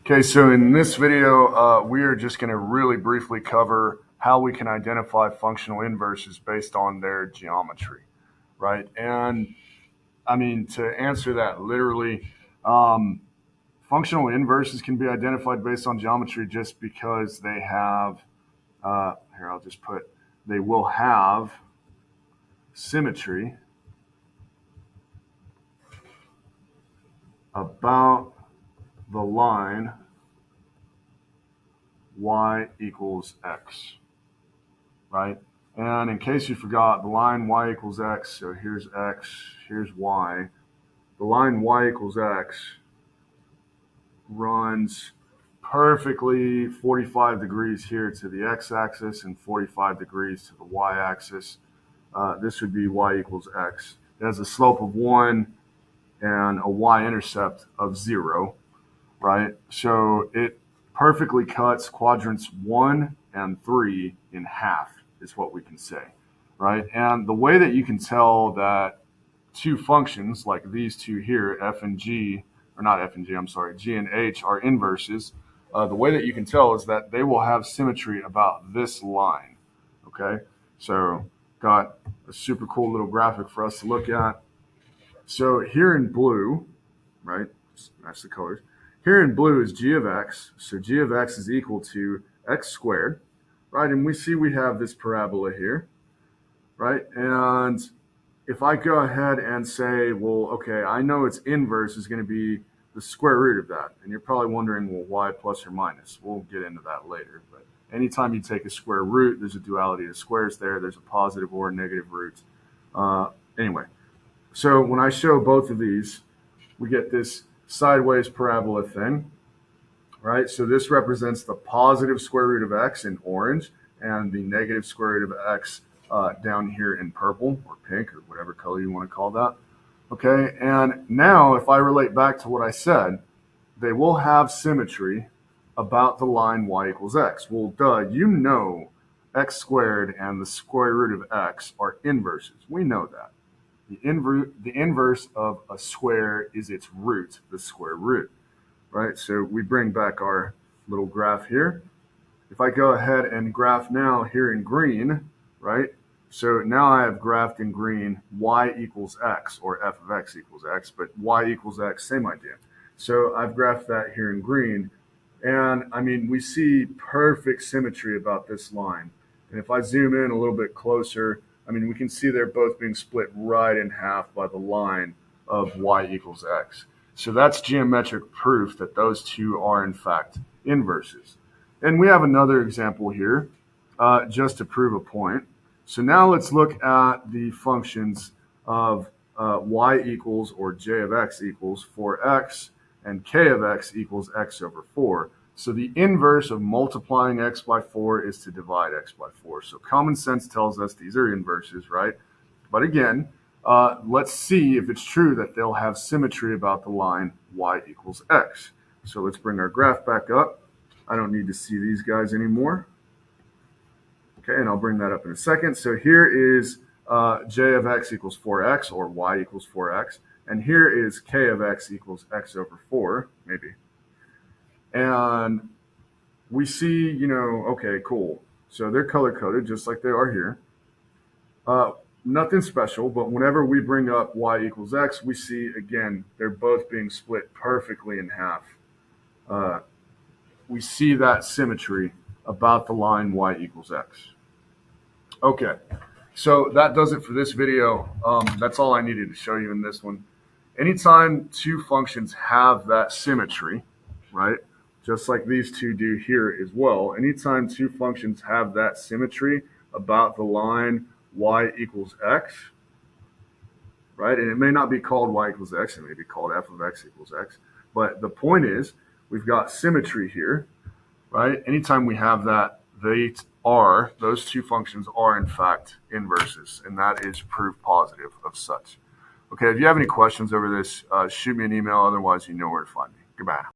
Okay, so in this video, we are just going to really briefly cover how we can identify functional inverses based on their geometry, right? And I mean, to answer that literally, functional inverses can be identified based on geometry just because they have, here I'll just put, they will have symmetry about the line y equals x, right? And in case you forgot, the line y equals x, so here's x, here's y. The line y equals x runs perfectly 45 degrees here to the x-axis and 45 degrees to the y-axis. This would be y equals x. It has a slope of 1 and a y-intercept of 0, right? So it perfectly cuts quadrants 1 and 3 in half is what we can say, right? And the way that you can tell that two functions like these two here, f and g, or not f and g, I'm sorry, g and h are inverses, the way that you can tell is that they will have symmetry about this line, okay? So got a super cool little graphic for us to look at. So here in blue, right, match the colors. Here in blue is g of x, so g of x is equal to x squared, right? And we see we have this parabola here, right? And if I go ahead and say, well, okay, I know its inverse is going to be the square root of that. And you're probably wondering, well, why plus or minus? We'll get into that later. But anytime you take a square root, there's a duality of squares there. There's a positive or a negative root. Anyway, so when I show both of these, we get this sideways parabola thing, right? So this represents the positive square root of x in orange and the negative square root of x down here in purple or pink or whatever color you want to call that. Okay, and now if I relate back to what I said, they will have symmetry about the line y equals x. Well, duh, you know x squared and the square root of x are inverses. We know that. The inverse of a square is its root, the square root, right? So we bring back our little graph here. If I go ahead and graph now here in green, right? So now I have graphed in green y equals x, or f of x equals x, but y equals x, same idea. So I've graphed that here in green. And I mean, we see perfect symmetry about this line. And if I zoom in a little bit closer, I mean, we can see they're both being split right in half by the line of y equals x. So that's geometric proof that those two are in fact inverses. And we have another example here just to prove a point. So now let's look at the functions of y equals, or j of x equals 4x, and k of x equals x over 4. So the inverse of multiplying x by 4 is to divide x by 4. So common sense tells us these are inverses, right? But again, let's see if it's true that they'll have symmetry about the line y equals x. So let's bring our graph back up. I don't need to see these guys anymore. Okay, and I'll bring that up in a second. So here is j of x equals 4x, or y equals 4x. And here is k of x equals x over 4, maybe. And we see, okay, cool. So they're color-coded just like they are here. Nothing special, but whenever we bring up y equals x, we see, again, they're both being split perfectly in half. We see that symmetry about the line y equals x. Okay, so that does it for this video. That's all I needed to show you in this one. Anytime two functions have that symmetry, right, just like these two do here as well, anytime two functions have that symmetry about the line y equals x, right, and it may not be called y equals x, it may be called f of x equals x, but the point is we've got symmetry here, right? Anytime we have that, those two functions are in fact inverses, and that is proof positive of such. Okay, if you have any questions over this, shoot me an email. Otherwise, you know where to find me. Goodbye.